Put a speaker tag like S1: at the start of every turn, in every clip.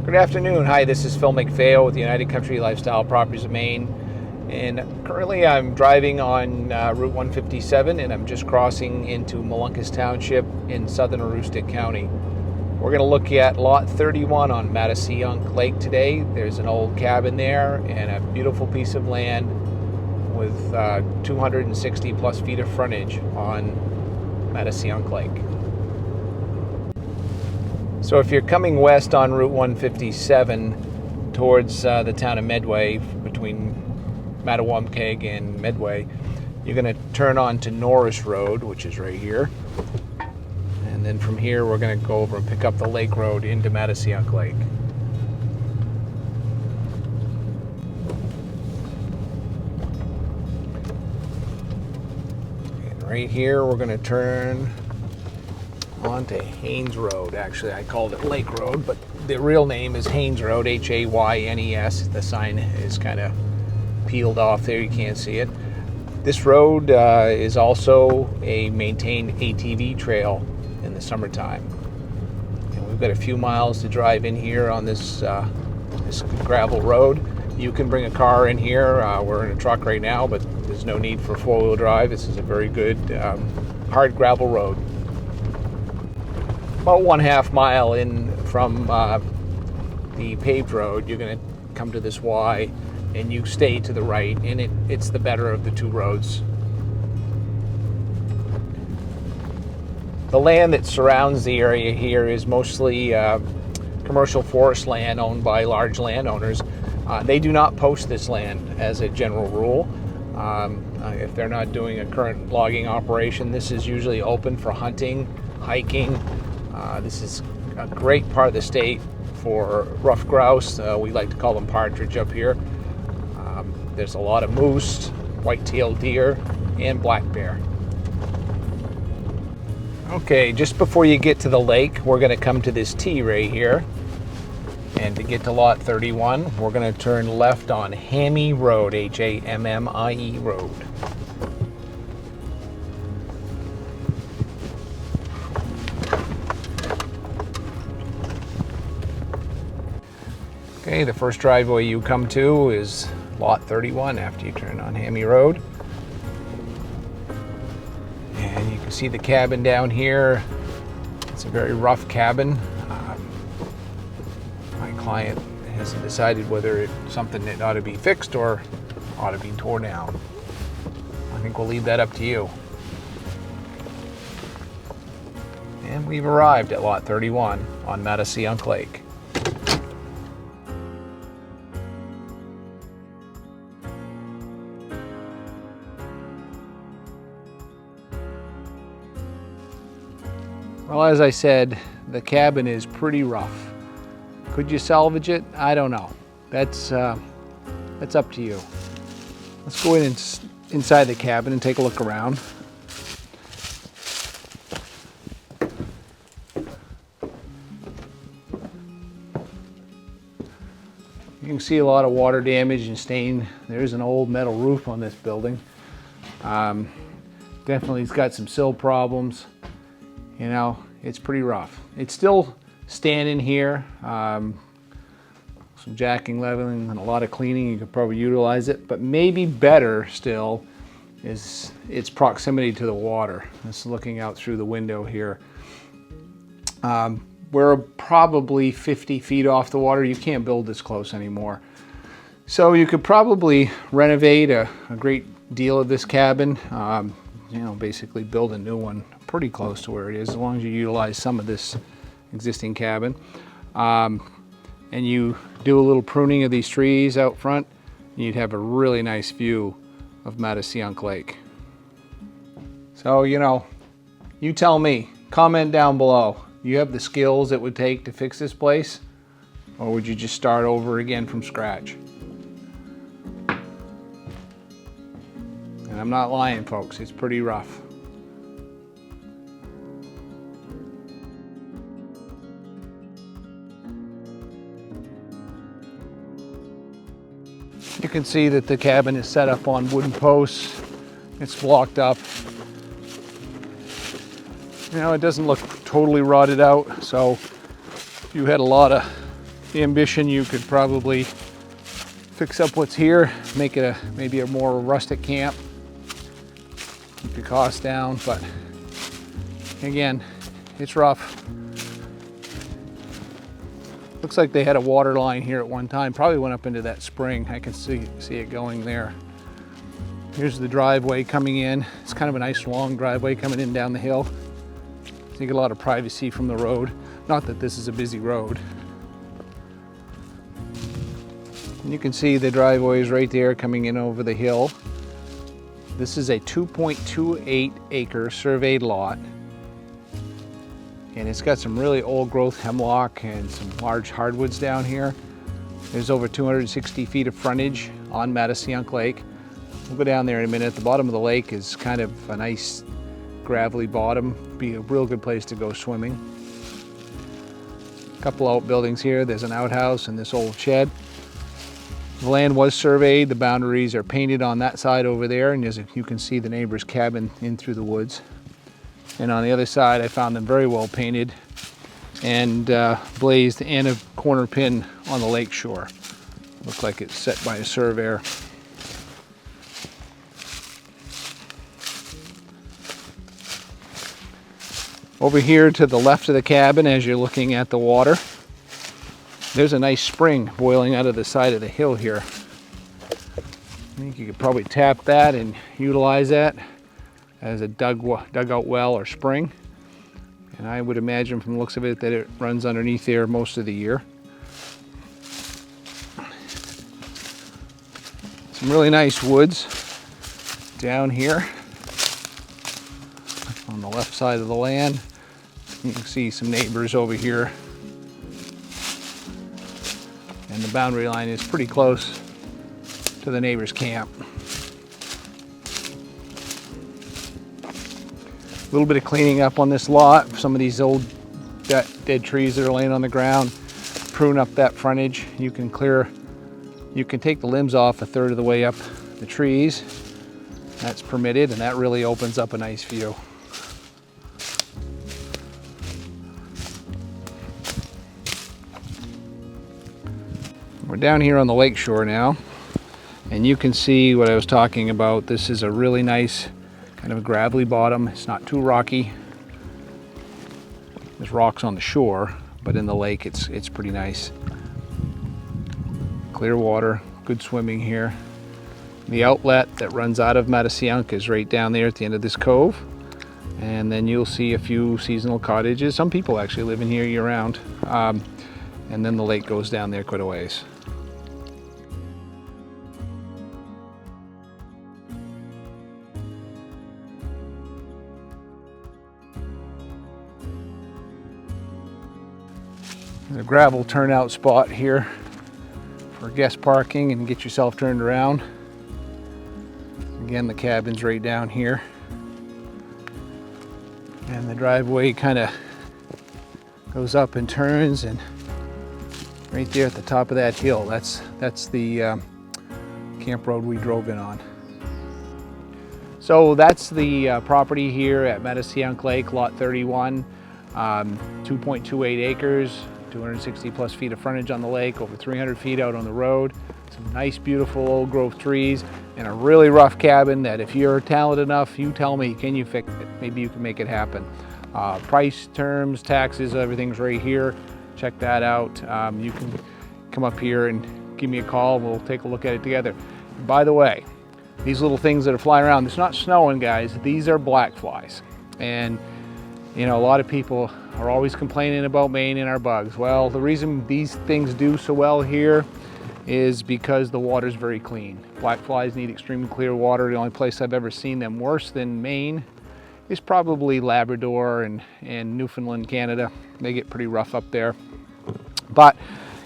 S1: Good afternoon. Hi, this is Phil McPhail with United Country Lifestyle Properties of Maine. And currently I'm driving on Route 157 and I'm just crossing into Molunkus Township in southern Aroostook County. We're going to look at lot 31 on Mattaseunk Lake today. There's an old cabin there and a beautiful piece of land with 260 plus feet of frontage on Mattaseunk Lake. So if you're coming west on Route 157 towards the town of Medway, between Mattaseunk and Medway, you're going to turn on to Norris Road, which is right here. And then from here, we're going to go over and pick up the Lake Road into Mattaseunk Lake. And right here, we're going to turn onto Haynes Road. Actually, I called it Lake Road, but the real name is Haynes Road, Haynes. The sign is kind of peeled off there, you can't see it. This road is also a maintained ATV trail in the summertime. And we've got a few miles to drive in here on this gravel road. You can bring a car in here. We're in a truck right now, but there's no need for four-wheel drive. This is a very good hard gravel road. About 1/2 mile in from the paved road, you're going to come to this Y, and you stay to the right, and it's the better of the two roads. The land that surrounds the area here is mostly commercial forest land owned by large landowners. They do not post this land as a general rule. If they're not doing a current logging operation, this is usually open for hunting, hiking. This is a great part of the state for ruffed grouse. We like to call them partridge up here. There's a lot of moose, white-tailed deer, and black bear. Okay, just before you get to the lake, we're going to come to this T right here. And to get to lot 31, we're going to turn left on Hammie Road, Hammie Road. Okay, the first driveway you come to is lot 31 after you turn on Hammie Road. And you can see the cabin down here. It's a very rough cabin. My client hasn't decided whether it's something that ought to be fixed or ought to be torn down. I think we'll leave that up to you. And we've arrived at lot 31 on Mattaseunk Lake. Well, as I said, the cabin is pretty rough. Could you salvage it? I don't know. That's up to you. Let's go inside the cabin and take a look around. You can see a lot of water damage and stain. There's an old metal roof on this building. Definitely it's got some sill problems. You know, it's pretty rough. It's still standing here. Some jacking, leveling, and a lot of cleaning. You could probably utilize it, but maybe better still is its proximity to the water. Just looking out through the window here. We're probably 50 feet off the water. You can't build this close anymore. So you could probably renovate a great deal of this cabin. You know, basically build a new one pretty close to where it is, as long as you utilize some of this existing cabin. And you do a little pruning of these trees out front, and you'd have a really nice view of Mattaseunk Lake. So, you know, you tell me, comment down below. You have the skills it would take to fix this place, or would you just start over again from scratch? And I'm not lying, folks, it's pretty rough. You can see that the cabin is set up on wooden posts. It's blocked up. You know, it doesn't look totally rotted out, so if you had a lot of the ambition, you could probably fix up what's here, make it maybe a more rustic camp, keep your costs down, but again, it's rough. Looks like they had a water line here at one time, probably went up into that spring. I can see it going there. Here's the driveway coming in. It's kind of a nice long driveway coming in down the hill. So you get a lot of privacy from the road. Not that this is a busy road. And you can see the driveway is right there coming in over the hill. This is a 2.28 acre surveyed lot. And it's got some really old growth hemlock and some large hardwoods down here. There's over 260 feet of frontage on Mattaseunk Lake. We'll go down there in a minute. The bottom of the lake is kind of a nice gravelly bottom. Be a real good place to go swimming. A couple outbuildings here. There's an outhouse and this old shed. The land was surveyed. The boundaries are painted on that side over there, and as you can see the neighbor's cabin in through the woods. And on the other side, I found them very well painted and blazed, and a corner pin on the Lakeshore. Looks like it's set by a surveyor. Over here to the left of the cabin, as you're looking at the water, there's a nice spring boiling out of the side of the hill here. I think you could probably tap that and utilize that as a dugout well or spring. And I would imagine from the looks of it that it runs underneath there most of the year. Some really nice woods down here on the left side of the land. You can see some neighbors over here. And the boundary line is pretty close to the neighbor's camp. A little bit of cleaning up on this lot. Some of these old dead trees that are laying on the ground. Prune up that frontage. You can take the limbs off a third of the way up the trees. That's permitted, and that really opens up a nice view. We're down here on the Lakeshore now, and you can see what I was talking about. This is a really nice kind of a gravelly bottom. It's not too rocky. There's rocks on the shore, but in the lake it's pretty nice. Clear water, good swimming here. The outlet that runs out of Mattaseunk is right down there at the end of this cove. And then you'll see a few seasonal cottages. Some people actually live in here year round. And then the lake goes down there quite a ways. There's a gravel turnout spot here for guest parking and get yourself turned around. Again, the cabin's right down here. And the driveway kind of goes up and turns, and right there at the top of that hill, that's the camp road we drove in on. So that's the property here at Mattaseunk Lake, lot 31, 2.28 acres. 260 plus feet of frontage on the lake, over 300 feet out on the road. Some nice, beautiful old growth trees, and a really rough cabin that if you're talented enough, you tell me, can you fix it? Maybe you can make it happen. Price, terms, taxes, everything's right here. Check that out. You can come up here and give me a call. We'll take a look at it together. And by the way, these little things that are flying around, it's not snowing, guys. These are black flies. And you know, a lot of people are always complaining about Maine and our bugs. Well, the reason these things do so well here is because the water's very clean. Black flies need extremely clear water. The only place I've ever seen them worse than Maine is probably Labrador and Newfoundland, Canada. They get pretty rough up there. But,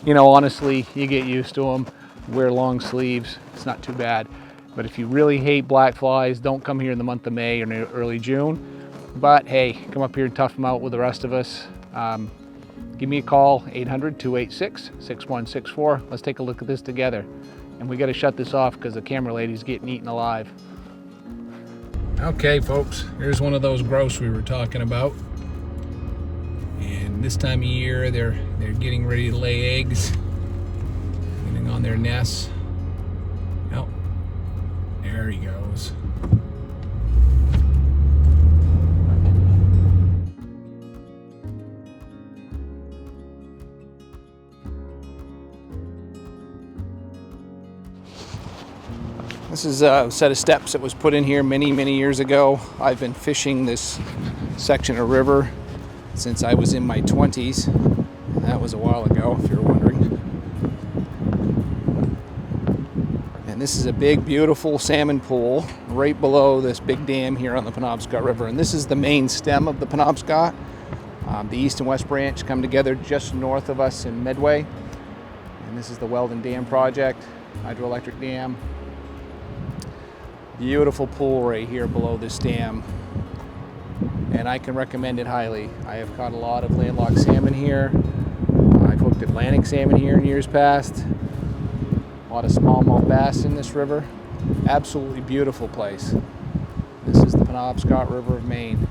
S1: you know, honestly, you get used to them. Wear long sleeves, it's not too bad. But if you really hate black flies, don't come here in the month of May or early June. But hey, come up here and tough them out with the rest of us. Give me a call, 800-286-6164. Let's take a look at this together. And we got to shut this off because the camera lady's getting eaten alive. Okay, folks, here's one of those grouse we were talking about. And This time of year, they're getting ready to lay eggs, getting on their nests. Oh, there he goes. This is a set of steps that was put in here many, many years ago. I've been fishing this section of river since I was in my 20s. That was a while ago, if you're wondering. And this is a big, beautiful salmon pool right below this big dam here on the Penobscot River. And this is the main stem of the Penobscot. The east and west branch come together just north of us in Medway. And this is the Weldon Dam project, hydroelectric dam. Beautiful pool right here below this dam, and I can recommend it highly. I have caught a lot of landlocked salmon here. I've hooked Atlantic salmon here in years past. A lot of smallmouth bass in this river. Absolutely beautiful place. This is the Penobscot River of Maine.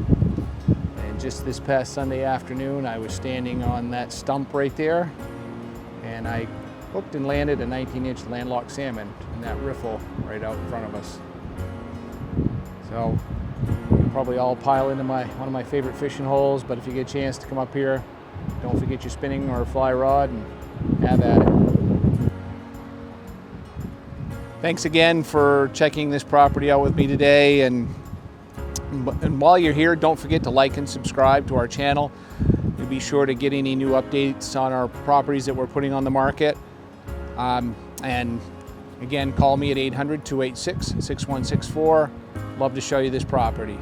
S1: And just this past Sunday afternoon, I was standing on that stump right there, and I hooked and landed a 19-inch landlocked salmon in that riffle right out in front of us. So you'll probably all pile into one of my favorite fishing holes, but if you get a chance to come up here, don't forget your spinning or fly rod and have at it. Thanks again for checking this property out with me today, and while you're here, don't forget to like and subscribe to our channel. You'll be sure to get any new updates on our properties that we're putting on the market. And again, call me at 800-286-6164. Love to show you this property.